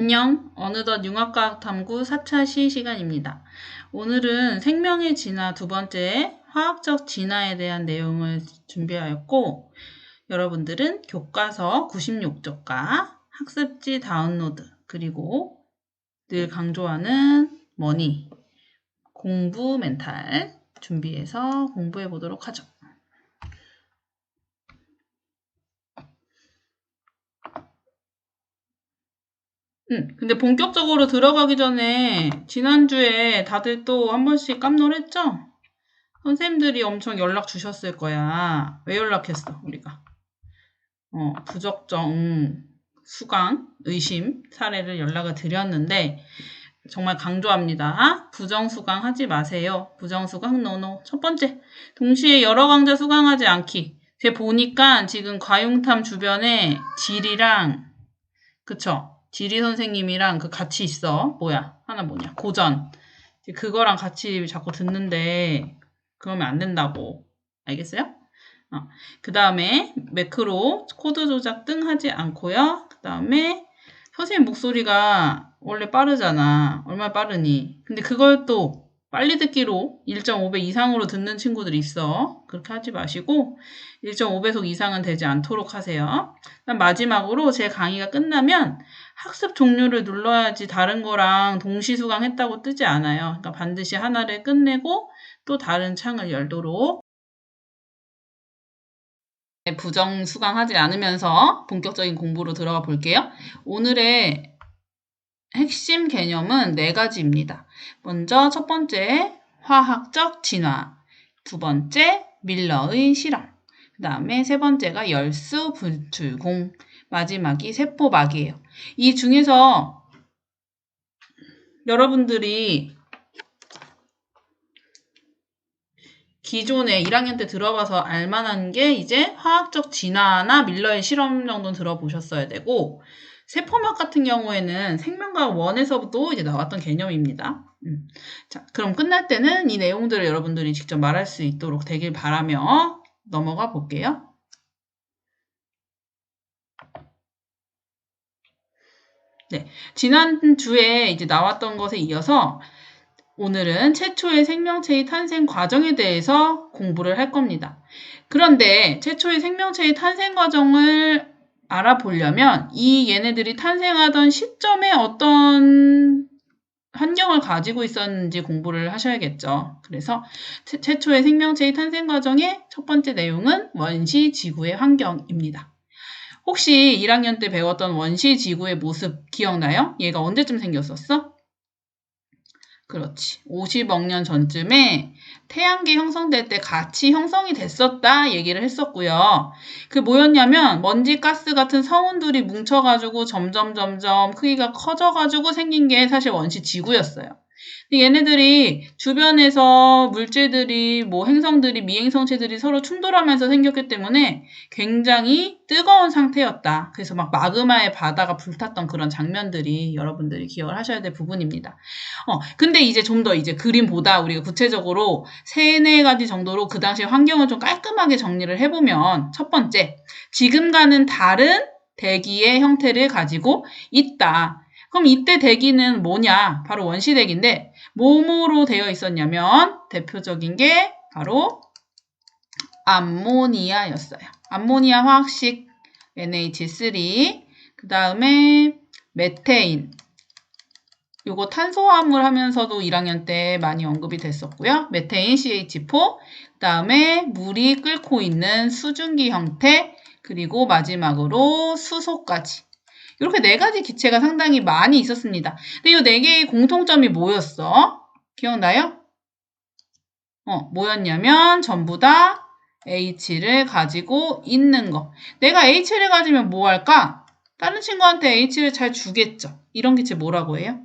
안녕. 어느덧 융합과학 탐구 4차 시간입니다. 오늘은 생명의 진화 두 번째 화학적 진화에 대한 내용을 준비하였고, 여러분들은 교과서 96쪽과 학습지 다운로드, 그리고 늘 강조하는 머니, 공부 멘탈 준비해서 공부해 보도록 하죠. 근데 본격적으로 들어가기 전에 지난주에 다들 또 한 번씩 깜놀했죠? 선생님들이 엄청 연락 주셨을 거야. 왜 연락했어, 우리가? 부적정, 수강, 의심 사례를 연락을 드렸는데 정말 강조합니다. 부정수강 하지 마세요. 부정수강 노노. 첫 번째, 동시에 여러 강좌 수강하지 않기. 제가 보니까 지금 과융탐 주변에 지리랑, 그쵸? 지리 선생님이랑 같이 있어. 하나 뭐냐? 고전. 그거랑 같이 자꾸 듣는데, 그러면 안 된다고. 알겠어요? 그 다음에 매크로, 코드 조작 등 하지 않고요. 그 다음에 선생님 목소리가 원래 빠르잖아. 얼마나 빠르니? 근데 그걸 또 빨리 듣기로 1.5배 이상으로 듣는 친구들이 있어. 그렇게 하지 마시고 1.5배속 이상은 되지 않도록 하세요. 마지막으로 제 강의가 끝나면 학습 종료를 눌러야지 다른 거랑 동시 수강했다고 뜨지 않아요. 그러니까 반드시 하나를 끝내고 또 다른 창을 열도록 부정 수강하지 않으면서 본격적인 공부로 들어가 볼게요. 오늘의 핵심 개념은 4가지입니다. 먼저 첫 번째, 화학적 진화. 두 번째, 밀러의 실험. 그 다음에 세 번째가 열수 분출공. 마지막이 세포막이에요. 이 중에서 여러분들이 기존에 1학년 때 들어봐서 알만한 게 이제 화학적 진화나 밀러의 실험 정도는 들어보셨어야 되고, 세포막 같은 경우에는 생명과학 1에서도 이제 나왔던 개념입니다. 자, 그럼 끝날 때는 이 내용들을 여러분들이 직접 말할 수 있도록 되길 바라며 넘어가 볼게요. 네, 지난주에 이제 나왔던 것에 이어서 오늘은 최초의 생명체의 탄생 과정에 대해서 공부를 할 겁니다. 그런데 최초의 생명체의 탄생 과정을 알아보려면 이 얘네들이 탄생하던 시점에 어떤 환경을 가지고 있었는지 공부를 하셔야겠죠. 그래서 최초의 생명체의 탄생 과정의 첫 번째 내용은 원시 지구의 환경입니다. 혹시 1학년 때 배웠던 원시 지구의 모습 기억나요? 얘가 언제쯤 생겼었어? 그렇지. 50억 년 전쯤에 태양계 형성될 때 같이 형성이 됐었다 얘기를 했었고요. 그 뭐였냐면 먼지, 가스 같은 성운들이 뭉쳐가지고 점점 크기가 커져가지고 생긴 게 사실 원시 지구였어요. 근데 얘네들이 주변에서 물질들이 행성들이 미행성체들이 서로 충돌하면서 생겼기 때문에 굉장히 뜨거운 상태였다. 그래서 막 마그마의 바다가 불탔던 그런 장면들이 여러분들이 기억을 하셔야 될 부분입니다. 근데 이제 좀 더 이제 그림보다 우리가 구체적으로 3-4가지 정도로 그 당시 환경을 좀 깔끔하게 정리를 해보면 첫 번째, 지금과는 다른 대기의 형태를 가지고 있다. 그럼 이때 대기는 뭐냐? 바로 원시대기인데 뭐뭐로 되어 있었냐면 대표적인 게 바로 암모니아였어요. 암모니아 화학식 NH3, 그 다음에 메테인, 요거 탄소화합물 하면서도 1학년 때 많이 언급이 됐었고요. 메테인 CH4, 그 다음에 물이 끓고 있는 수증기 형태, 그리고 마지막으로 수소까지. 이렇게 4가지 기체가 상당히 많이 있었습니다. 근데 이 4개의 공통점이 뭐였어? 기억나요? 뭐였냐면 전부 다 H를 가지고 있는 거. 내가 H를 가지면 뭐 할까? 다른 친구한테 H를 잘 주겠죠. 이런 기체 뭐라고 해요?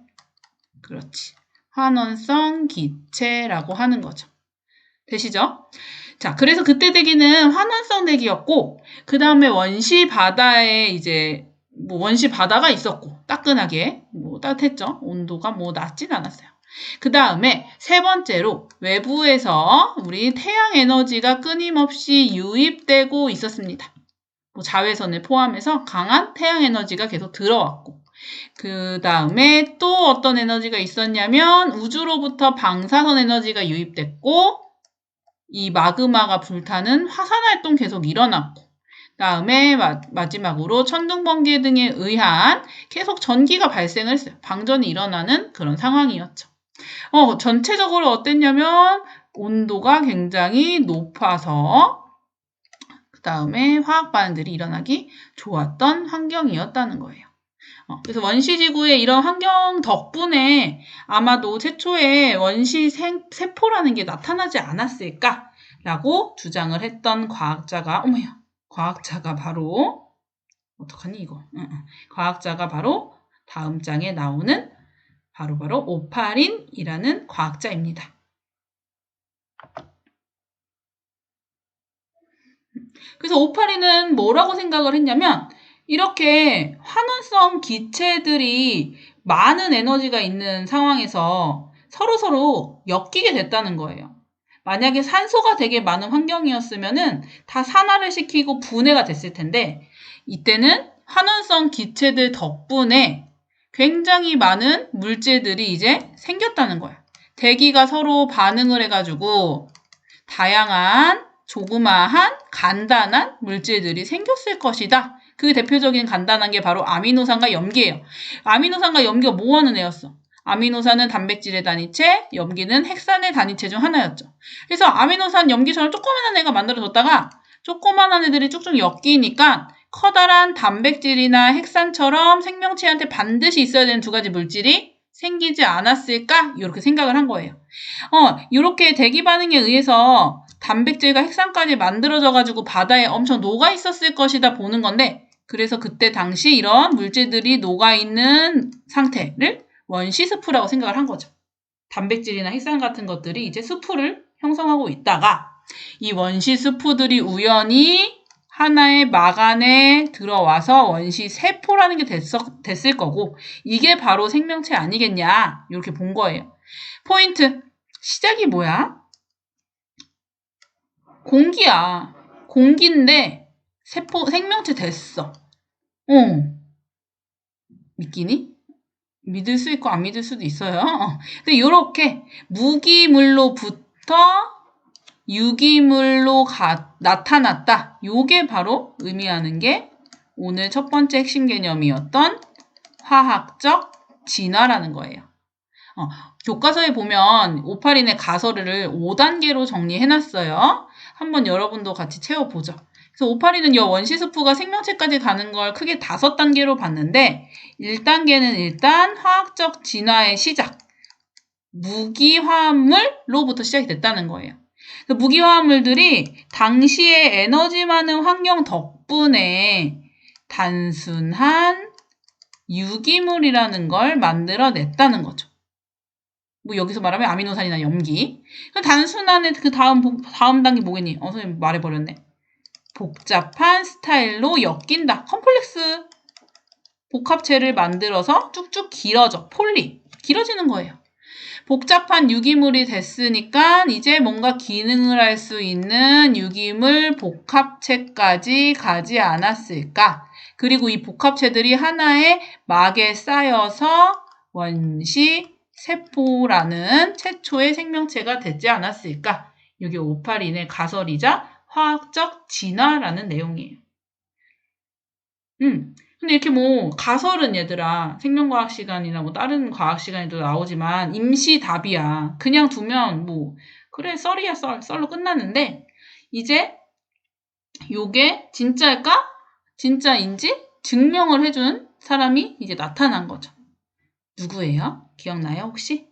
그렇지. 환원성 기체라고 하는 거죠. 되시죠? 자, 그래서 그때 대기는 환원성 대기였고, 그 다음에 원시 바다에 이제 원시 바다가 있었고 따끈하게 따뜻했죠. 온도가 낮진 않았어요. 그 다음에 세 번째로 외부에서 우리 태양 에너지가 끊임없이 유입되고 있었습니다. 자외선을 포함해서 강한 태양 에너지가 계속 들어왔고, 그 다음에 또 어떤 에너지가 있었냐면 우주로부터 방사선 에너지가 유입됐고 이 마그마가 불타는 화산활동 계속 일어났고 다음에 마지막으로 천둥, 번개 등에 의한 계속 전기가 발생을 했어요. 방전이 일어나는 그런 상황이었죠. 전체적으로 어땠냐면 온도가 굉장히 높아서 그 다음에 화학 반응들이 일어나기 좋았던 환경이었다는 거예요. 그래서 원시지구의 이런 환경 덕분에 아마도 최초의 원시 세포라는 게 나타나지 않았을까라고 주장을 했던 과학자가 바로 어떡하니 이거? 과학자가 바로 다음 장에 나오는 바로 오파린이라는 과학자입니다. 그래서 오파린은 뭐라고 생각을 했냐면 이렇게 환원성 기체들이 많은 에너지가 있는 상황에서 서로 엮이게 됐다는 거예요. 만약에 산소가 되게 많은 환경이었으면은 다 산화를 시키고 분해가 됐을 텐데 이때는 환원성 기체들 덕분에 굉장히 많은 물질들이 이제 생겼다는 거야. 대기가 서로 반응을 해가지고 다양한 조그마한 간단한 물질들이 생겼을 것이다. 그 대표적인 간단한 게 바로 아미노산과 염기예요. 아미노산과 염기가 뭐 하는 애였어? 아미노산은 단백질의 단위체, 염기는 핵산의 단위체 중 하나였죠. 그래서 아미노산, 염기처럼 조그마한 애가 만들어졌다가 조그마한 애들이 쭉쭉 엮이니까 커다란 단백질이나 핵산처럼 생명체한테 반드시 있어야 되는 두 가지 물질이 생기지 않았을까? 이렇게 생각을 한 거예요. 이렇게 대기 반응에 의해서 단백질과 핵산까지 만들어져가지고 바다에 엄청 녹아 있었을 것이다 보는 건데 그래서 그때 당시 이런 물질들이 녹아있는 상태를 원시스프라고 생각을 한 거죠. 단백질이나 핵산 같은 것들이 이제 스프를 형성하고 있다가 이 원시스프들이 우연히 하나의 막 안에 들어와서 원시세포라는 게 됐을 거고 이게 바로 생명체 아니겠냐 이렇게 본 거예요. 포인트, 시작이 뭐야? 공기야. 공기인데 생명체 됐어. 믿기니? 믿을 수 있고 안 믿을 수도 있어요. 근데 이렇게 무기물로부터 유기물로 나타났다. 요게 바로 의미하는 게 오늘 첫 번째 핵심 개념이었던 화학적 진화라는 거예요. 교과서에 보면 오파린의 가설을 5단계로 정리해놨어요. 한번 여러분도 같이 채워보죠. 그래서 오파린은 이 원시스프가 생명체까지 가는 걸 크게 5단계로 봤는데 1단계는 일단 화학적 진화의 시작, 무기화합물로부터 시작이 됐다는 거예요. 무기화합물들이 당시의 에너지 많은 환경 덕분에 단순한 유기물이라는 걸 만들어냈다는 거죠. 뭐 여기서 말하면 아미노산이나 염기. 단순한 그 다음 단계 뭐겠니? 선생님 말해버렸네. 복잡한 스타일로 엮인다. 컴플렉스 복합체를 만들어서 쭉쭉 길어져. 길어지는 거예요. 복잡한 유기물이 됐으니까 이제 뭔가 기능을 할 수 있는 유기물 복합체까지 가지 않았을까. 그리고 이 복합체들이 하나의 막에 쌓여서 원시세포라는 최초의 생명체가 되지 않았을까. 이게 오파린의 가설이자 화학적 진화라는 내용이에요. 근데 이렇게 뭐 가설은 얘들아 생명과학 시간이나 뭐 다른 과학 시간에도 나오지만 임시 답이야. 그냥 두면 뭐 그래 썰이야 썰로 끝났는데 이제 요게 진짜일까? 진짜인지 증명을 해준 사람이 이제 나타난 거죠. 누구예요? 기억나요 혹시?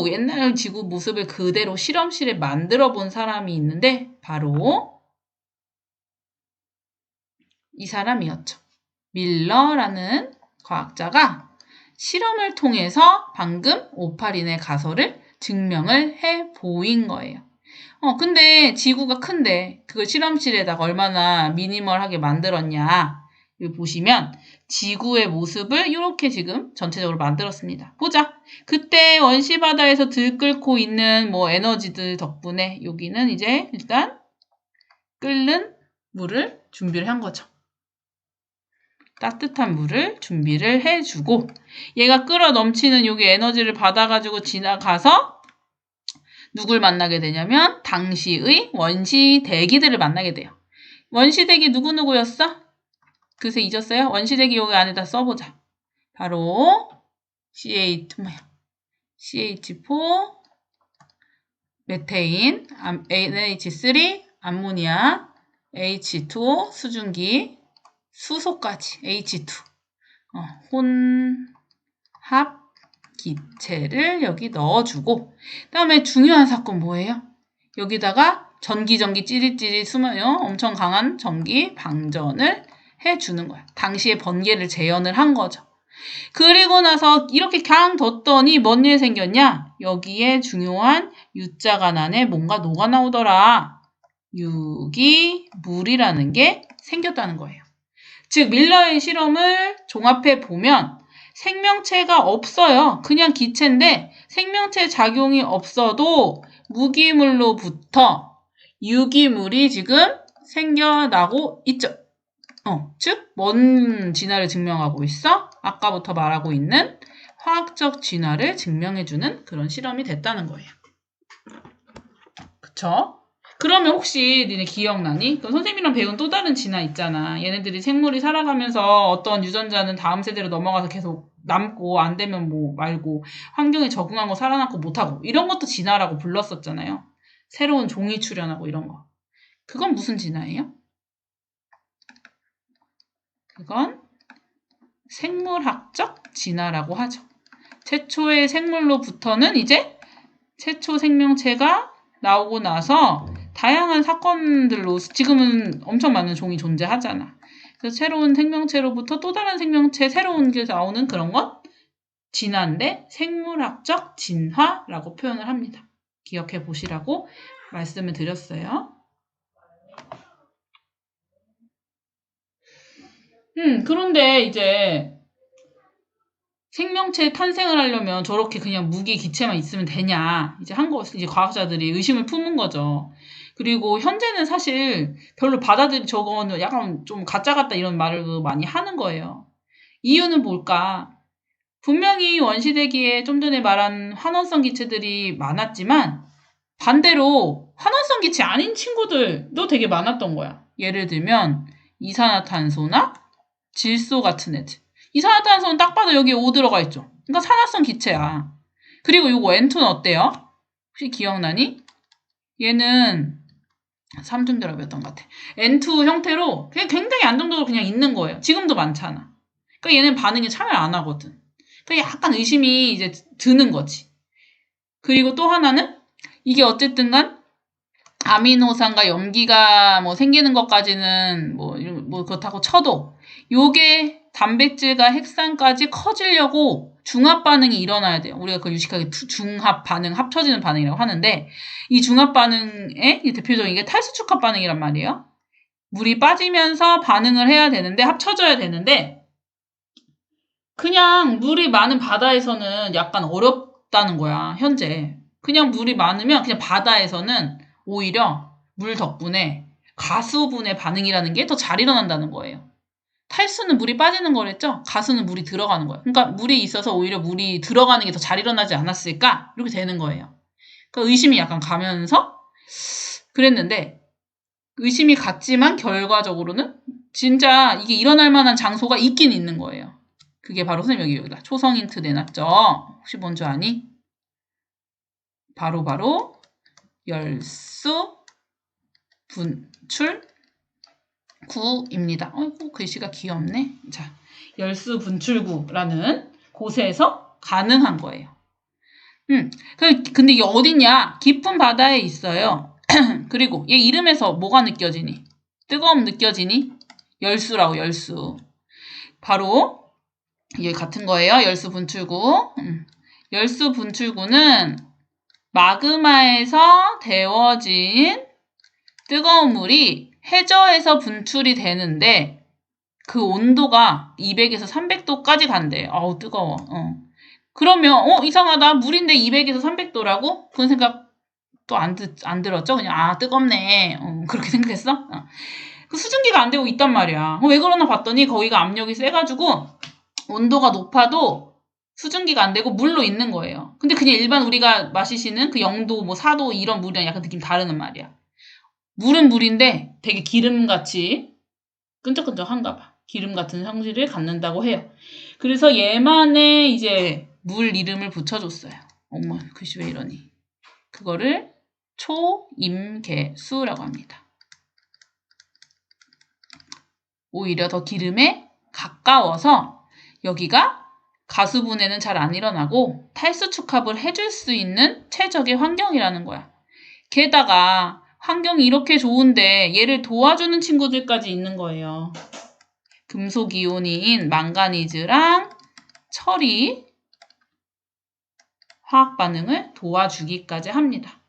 옛날 지구 모습을 그대로 실험실에 만들어 본 사람이 있는데 바로 이 사람이었죠. 밀러라는 과학자가 실험을 통해서 방금 오파린의 가설을 증명을 해 보인 거예요. 근데 지구가 큰데 그걸 실험실에다가 얼마나 미니멀하게 만들었냐. 여기 보시면 지구의 모습을 이렇게 지금 전체적으로 만들었습니다. 보자. 그때 원시바다에서 들끓고 있는 뭐 에너지들 덕분에 여기는 이제 일단 끓는 물을 준비를 한 거죠. 따뜻한 물을 준비를 해주고 얘가 끓어 넘치는 여기 에너지를 받아가지고 지나가서 누굴 만나게 되냐면 당시의 원시대기들을 만나게 돼요. 원시대기 누구누구였어? 그새 잊었어요? 원시대기 여기 안에다 써보자. 바로 CH4 메테인, NH3 암모니아, H2O 수증기, 수소까지 H2 혼합 기체를 여기 넣어주고 그 다음에 중요한 사건 뭐예요? 여기다가 전기 찌릿찌릿 숨어요. 엄청 강한 전기 방전을 해주는 거야. 당시에 번개를 재현을 한 거죠. 그리고 나서 이렇게 그냥 뒀더니 뭔 일 생겼냐? 여기에 중요한 U자간 안에 뭔가 녹아 나오더라. 유기물이라는 게 생겼다는 거예요. 즉 밀러의 실험을 종합해 보면 생명체가 없어요. 그냥 기체인데 생명체 작용이 없어도 무기물로부터 유기물이 지금 생겨나고 있죠. 즉 뭔 진화를 증명하고 있어? 아까부터 말하고 있는 화학적 진화를 증명해주는 그런 실험이 됐다는 거예요. 그쵸? 그러면 혹시 니네 기억나니? 그럼 선생님이랑 배운 또 다른 진화 있잖아. 얘네들이 생물이 살아가면서 어떤 유전자는 다음 세대로 넘어가서 계속 남고 안 되면 뭐 말고 환경에 적응한 거 살아남고 못하고 이런 것도 진화라고 불렀었잖아요. 새로운 종이 출현하고 이런 거. 그건 무슨 진화예요? 그건 생물학적 진화라고 하죠. 최초의 생물로부터는 이제 최초 생명체가 나오고 나서 다양한 사건들로 지금은 엄청 많은 종이 존재하잖아. 그래서 새로운 생명체로부터 또 다른 생명체 새로운 게 나오는 그런 건 진화인데 생물학적 진화라고 표현을 합니다. 기억해 보시라고 말씀을 드렸어요. 그런데 이제 생명체 탄생을 하려면 저렇게 그냥 무기 기체만 있으면 되냐. 이제 과학자들이 의심을 품은 거죠. 그리고 현재는 사실 별로 저거는 약간 좀 가짜 같다 이런 말을 많이 하는 거예요. 이유는 뭘까? 분명히 원시대기에 좀 전에 말한 환원성 기체들이 많았지만 반대로 환원성 기체 아닌 친구들도 되게 많았던 거야. 예를 들면 이산화탄소나 질소 같은 애들. 이산화탄소는 딱 봐도 여기 O 들어가 있죠. 그러니까 산화성 기체야. 그리고 요거 N2는 어때요? 혹시 기억나니? 얘는 삼중결합이었던 것 같아. N2 형태로 그냥 굉장히 안정적으로 그냥 있는 거예요. 지금도 많잖아. 그러니까 얘는 반응에 참여를 안 하거든. 그러니까 약간 의심이 이제 드는 거지. 그리고 또 하나는 이게 어쨌든 간 아미노산과 염기가 뭐 생기는 것까지는 뭐 그렇다고 쳐도 요게 단백질과 핵산까지 커지려고 중합 반응이 일어나야 돼요. 우리가 그걸 유식하게 중합 반응, 합쳐지는 반응이라고 하는데 이 중합 반응의 대표적인 게 탈수축합 반응이란 말이에요. 물이 빠지면서 반응을 해야 되는데 합쳐져야 되는데 그냥 물이 많은 바다에서는 약간 어렵다는 거야. 현재. 그냥 물이 많으면 그냥 바다에서는 오히려 물 덕분에 가수분의 반응이라는 게 더 잘 일어난다는 거예요. 탈수는 물이 빠지는 거랬죠? 가수는 물이 들어가는 거예요. 그러니까 물이 있어서 오히려 물이 들어가는 게 더 잘 일어나지 않았을까? 이렇게 되는 거예요. 그러니까 의심이 약간 가면서 그랬는데 의심이 갔지만 결과적으로는 진짜 이게 일어날 만한 장소가 있긴 있는 거예요. 그게 바로 선생님 여기다 초성 힌트 내놨죠? 혹시 뭔 줄 아니? 바로 열수 분출 구입니다. 어이구 글씨가 귀엽네. 자, 열수 분출구라는 곳에서 가능한 거예요. 근데 이게 어딨냐? 깊은 바다에 있어요. 그리고 얘 이름에서 뭐가 느껴지니? 뜨거움 느껴지니? 열수라고 열수. 바로 이게 같은 거예요. 열수 분출구. 열수 분출구는 마그마에서 데워진 뜨거운 물이 해저에서 분출이 되는데 그 온도가 200에서 300도까지 간대요. 아우 뜨거워. 그러면 이상하다. 물인데 200에서 300도라고? 그런 생각 또 안 들었죠? 그냥 뜨겁네. 그렇게 생각했어? 그 수증기가 안 되고 있단 말이야. 왜 그러나 봤더니 거기가 압력이 세가지고 온도가 높아도 수증기가 안 되고 물로 있는 거예요. 근데 그냥 일반 우리가 마시시는 그 0도, 뭐 4도 이런 물이랑 약간 느낌 다르단 말이야. 물은 물인데 되게 기름같이 끈적끈적한가 봐. 기름 같은 성질을 갖는다고 해요. 그래서 얘만의 이제 물 이름을 붙여줬어요. 어머, 글씨 왜 이러니. 그거를 초임계수라고 합니다. 오히려 더 기름에 가까워서 여기가 가수분해는 잘 안 일어나고 탈수 축합을 해줄 수 있는 최적의 환경이라는 거야. 게다가 환경이 이렇게 좋은데 얘를 도와주는 친구들까지 있는 거예요. 금속 이온인 망가니즈랑 철이 화학 반응을 도와주기까지 합니다.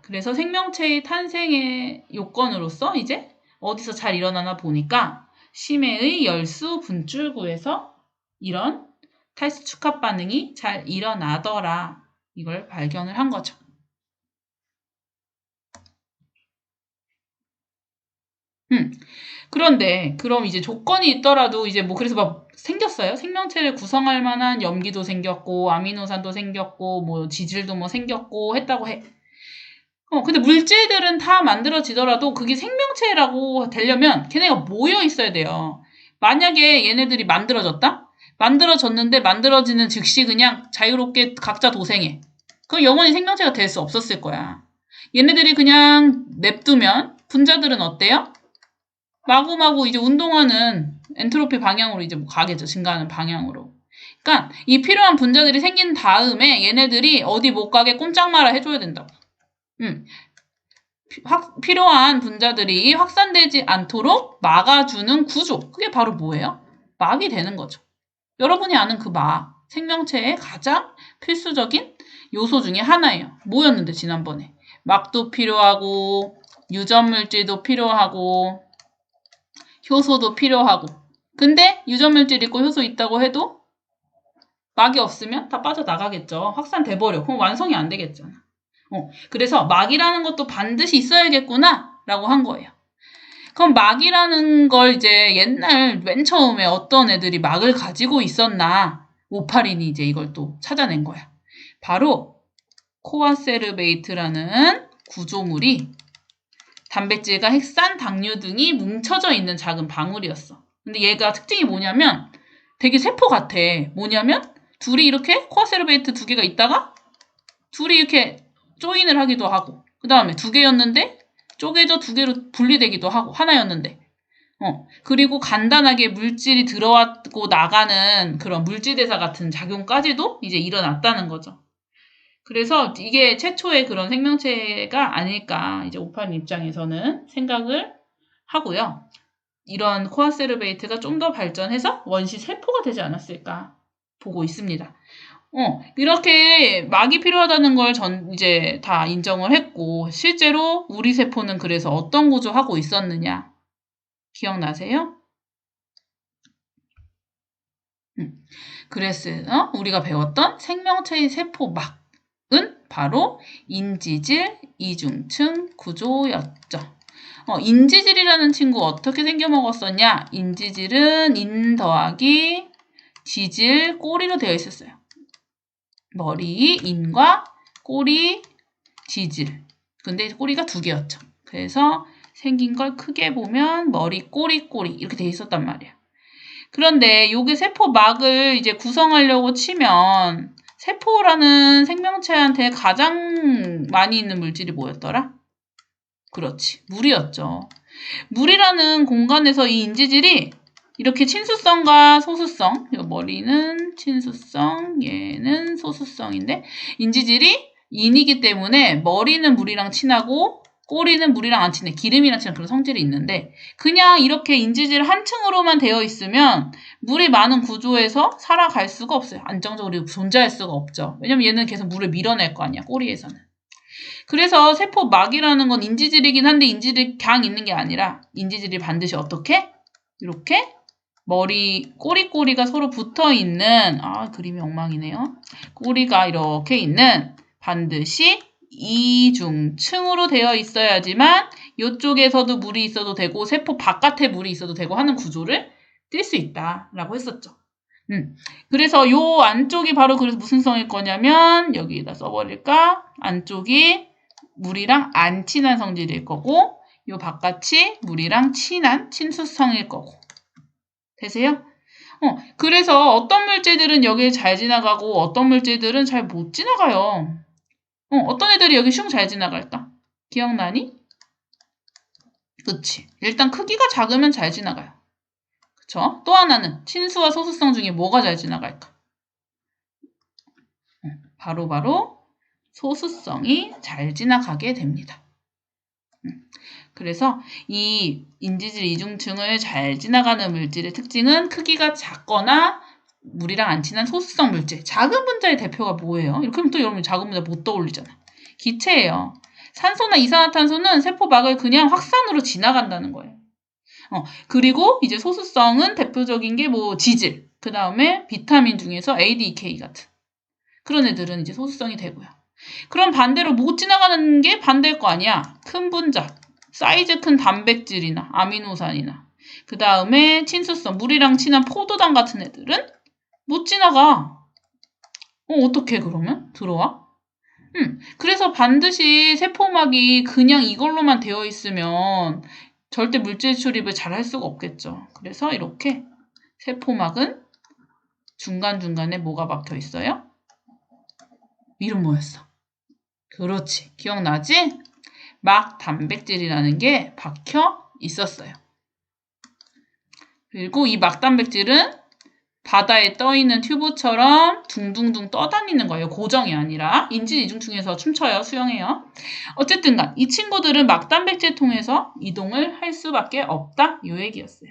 그래서 생명체의 탄생의 요건으로서 이제 어디서 잘 일어나나 보니까 심해의 열수 분출구에서 이런 탈수 축합 반응이 잘 일어나더라. 이걸 발견을 한 거죠. 그런데 그럼 이제 조건이 있더라도 이제 뭐 그래서 막 생겼어요. 생명체를 구성할 만한 염기도 생겼고 아미노산도 생겼고 뭐 지질도 뭐 생겼고 했다고 해. 근데 물질들은 다 만들어지더라도 그게 생명체라고 되려면 걔네가 모여 있어야 돼요. 만약에 얘네들이 만들어졌다? 만들어졌는데 만들어지는 즉시 그냥 자유롭게 각자 도생해. 그럼 영원히 생명체가 될 수 없었을 거야. 얘네들이 그냥 냅두면 분자들은 어때요? 마구마구 이제 운동하는 엔트로피 방향으로 이제 뭐 가겠죠. 증가하는 방향으로. 그러니까 이 필요한 분자들이 생긴 다음에 얘네들이 어디 못 가게 꼼짝 말아 해줘야 된다고. 필요한 분자들이 확산되지 않도록 막아주는 구조. 그게 바로 뭐예요? 막이 되는 거죠. 여러분이 아는 그 막, 생명체의 가장 필수적인 요소 중에 하나예요. 뭐였는데 지난번에? 막도 필요하고 유전물질도 필요하고 효소도 필요하고. 근데 유전물질 있고 효소 있다고 해도 막이 없으면 다 빠져나가겠죠. 확산돼 버려. 그럼 완성이 안 되겠잖아. 그래서 막이라는 것도 반드시 있어야겠구나 라고 한 거예요. 그럼 막이라는 걸 이제 옛날 맨 처음에 어떤 애들이 막을 가지고 있었나 오파린이 이제 이걸 또 찾아낸 거야. 바로 코아세르베이트라는 구조물이 단백질과 핵산, 당류 등이 뭉쳐져 있는 작은 방울이었어. 근데 얘가 특징이 뭐냐면 되게 세포 같아. 뭐냐면 둘이 이렇게 코아세르베이트 두 개가 있다가 둘이 이렇게 조인을 하기도 하고 그 다음에 두 개였는데 쪼개져 두 개로 분리되기도 하고 하나였는데 그리고 간단하게 물질이 들어왔고 나가는 그런 물질대사 같은 작용까지도 이제 일어났다는 거죠. 그래서 이게 최초의 그런 생명체가 아닐까 이제 오파린 입장에서는 생각을 하고요. 이런 코아세르베이트가 좀 더 발전해서 원시 세포가 되지 않았을까 보고 있습니다. 이렇게 막이 필요하다는 걸 이제 다 인정을 했고, 실제로 우리 세포는 그래서 어떤 구조하고 있었느냐? 기억나세요? 그래서, 우리가 배웠던 생명체의 세포막은 바로 인지질, 이중층 구조였죠. 인지질이라는 친구 어떻게 생겨먹었었냐? 인지질은 인 더하기 지질, 꼬리로 되어 있었어요. 머리, 인과 꼬리, 지질. 근데 꼬리가 두 개였죠. 그래서 생긴 걸 크게 보면 머리, 꼬리, 꼬리 이렇게 돼 있었단 말이야. 그런데 요게 세포막을 이제 구성하려고 치면 세포라는 생명체한테 가장 많이 있는 물질이 뭐였더라? 그렇지, 물이었죠. 물이라는 공간에서 이 인지질이 이렇게 친수성과 소수성, 머리는 친수성, 얘는 소수성인데 인지질이 인이기 때문에 머리는 물이랑 친하고 꼬리는 물이랑 안 친해. 기름이랑 친한 그런 성질이 있는데 그냥 이렇게 인지질 한 층으로만 되어 있으면 물이 많은 구조에서 살아갈 수가 없어요. 안정적으로 존재할 수가 없죠. 왜냐면 얘는 계속 물을 밀어낼 거 아니야, 꼬리에서는. 그래서 세포막이라는 건 인지질이긴 한데 인지질이 그냥 있는 게 아니라 인지질이 반드시 어떻게? 이렇게 머리, 꼬리가 서로 붙어 있는, 그림이 엉망이네요. 꼬리가 이렇게 있는 반드시 이중층으로 되어 있어야지만 이쪽에서도 물이 있어도 되고 세포 바깥에 물이 있어도 되고 하는 구조를 띌 수 있다라고 했었죠. 그래서 요 안쪽이 바로 그래서 무슨 성일 거냐면 여기다 써버릴까? 안쪽이 물이랑 안 친한 성질일 거고 요 바깥이 물이랑 친한 친수성일 거고. 되세요? 그래서 어떤 물질들은 여기에 잘 지나가고 어떤 물질들은 잘 못 지나가요. 어떤 애들이 여기 슝 잘 지나갈까? 기억나니? 그치. 일단 크기가 작으면 잘 지나가요. 그쵸? 또 하나는 친수와 소수성 중에 뭐가 잘 지나갈까? 바로 소수성이 잘 지나가게 됩니다. 그래서 이 인지질 이중층을 잘 지나가는 물질의 특징은 크기가 작거나 물이랑 안 친한 소수성 물질. 작은 분자의 대표가 뭐예요? 이렇게 하면 또 여러분 작은 분자 못 떠올리잖아. 기체예요. 산소나 이산화탄소는 세포막을 그냥 확산으로 지나간다는 거예요. 그리고 이제 소수성은 대표적인 게 뭐 지질, 그 다음에 비타민 중에서 ADK 같은 그런 애들은 이제 소수성이 되고요. 그럼 반대로 못 지나가는 게 반대일 거 아니야. 큰 분자, 사이즈 큰 단백질이나 아미노산이나 그 다음에 친수성, 물이랑 친한 포도당 같은 애들은 못 지나가. 어떻게 그러면? 들어와? 그래서 반드시 세포막이 그냥 이걸로만 되어 있으면 절대 물질 출입을 잘 할 수가 없겠죠. 그래서 이렇게 세포막은 중간중간에 뭐가 박혀 있어요? 이름 뭐였어? 그렇지. 기억나지? 막 단백질이라는 게 박혀 있었어요. 그리고 이 막 단백질은 바다에 떠있는 튜브처럼 둥둥둥 떠다니는 거예요. 고정이 아니라. 인지이중층에서 춤춰요. 수영해요. 어쨌든 간 이 친구들은 막 단백질 통해서 이동을 할 수밖에 없다. 요 얘기였어요.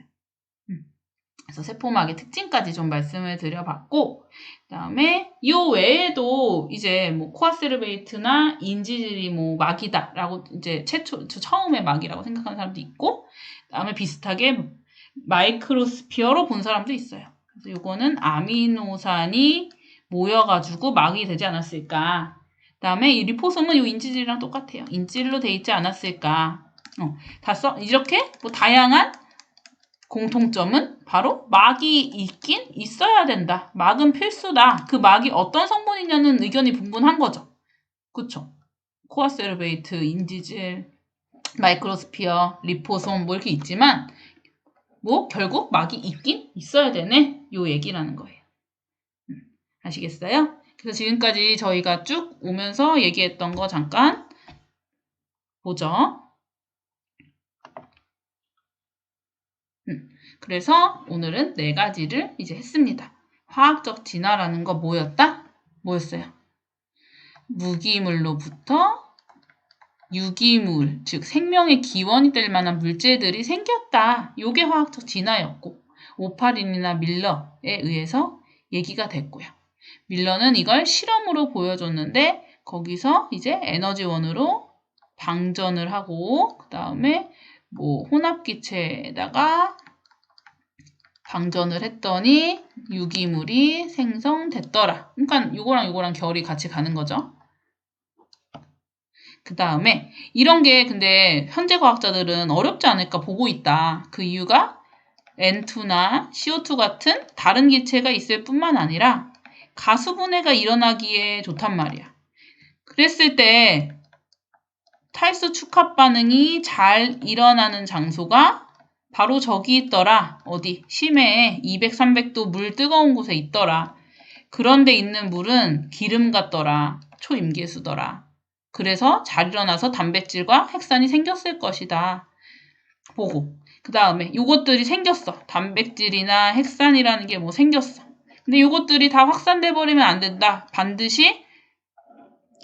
그래서 세포막의 특징까지 좀 말씀을 드려봤고 그 다음에 이 외에도 이제 뭐 코아세르베이트나 인지질이 뭐 막이다라고 이제 처음에 막이라고 생각하는 사람도 있고 그 다음에 비슷하게 마이크로스피어로 본 사람도 있어요. 그래서 이거는 아미노산이 모여가지고 막이 되지 않았을까. 그 다음에 이 리포솜은 이 인지질이랑 똑같아요. 인질로 돼 있지 않았을까. 이렇게 뭐 다양한 공통점은 바로 막이 있긴 있어야 된다. 막은 필수다. 그 막이 어떤 성분이냐는 의견이 분분한 거죠. 그쵸? 코아세르베이트, 인지질, 마이크로스피어, 리포솜 뭐 이렇게 있지만 뭐 결국 막이 있긴 있어야 되네. 요 얘기라는 거예요. 아시겠어요? 그래서 지금까지 저희가 쭉 오면서 얘기했던 거 잠깐 보죠. 그래서 오늘은 4가지를 이제 했습니다. 화학적 진화라는 거 뭐였다? 뭐였어요? 무기물로부터 유기물, 즉 생명의 기원이 될 만한 물질들이 생겼다. 요게 화학적 진화였고 오파린이나 밀러에 의해서 얘기가 됐고요. 밀러는 이걸 실험으로 보여줬는데 거기서 이제 에너지원으로 방전을 하고 그 다음에 뭐 혼합기체에다가 방전을 했더니 유기물이 생성됐더라. 그러니까 요거랑 결이 같이 가는 거죠. 그 다음에 이런 게 근데 현재 과학자들은 어렵지 않을까 보고 있다. 그 이유가 N2나 CO2 같은 다른 기체가 있을 뿐만 아니라 가수분해가 일어나기에 좋단 말이야. 그랬을 때 탈수 축합 반응이 잘 일어나는 장소가 바로 저기 있더라. 어디? 심해에 200, 300도 물 뜨거운 곳에 있더라. 그런데 있는 물은 기름 같더라. 초임계수더라. 그래서 잘 일어나서 단백질과 핵산이 생겼을 것이다. 보고 그 다음에 요것들이 생겼어. 단백질이나 핵산이라는 게 뭐 생겼어. 근데 요것들이 다 확산돼 버리면 안 된다. 반드시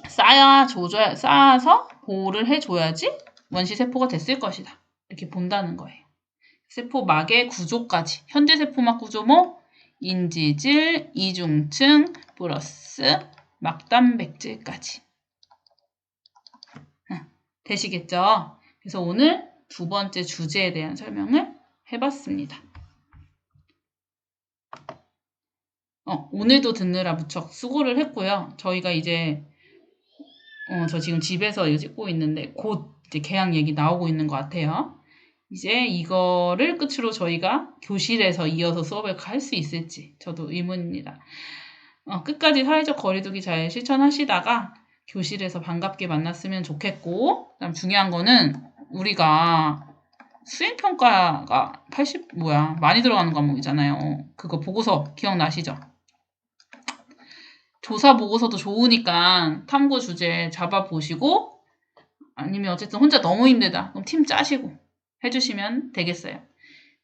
쌓아서 보호를 해줘야지 원시세포가 됐을 것이다. 이렇게 본다는 거예요. 세포막의 구조까지. 현재 세포막 구조 뭐? 인지질, 이중층, 플러스 막단백질까지. 되시겠죠? 그래서 오늘 2번째 주제에 대한 설명을 해봤습니다. 오늘도 듣느라 무척 수고를 했고요. 저희가 이제 저 지금 집에서 이거 찍고 있는데 곧 이제 개학 얘기 나오고 있는 것 같아요. 이제 이거를 끝으로 저희가 교실에서 이어서 수업을 갈 수 있을지 저도 의문입니다. 끝까지 사회적 거리두기 잘 실천하시다가 교실에서 반갑게 만났으면 좋겠고, 그다음 중요한 거는 우리가 수행평가가 많이 들어가는 과목이잖아요. 그거 보고서 기억나시죠? 조사 보고서도 좋으니까 탐구 주제 잡아보시고, 아니면 어쨌든 혼자 너무 힘들다. 그럼 팀 짜시고 해주시면 되겠어요.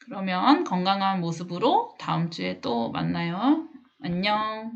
그러면 건강한 모습으로 다음 주에 또 만나요. 안녕.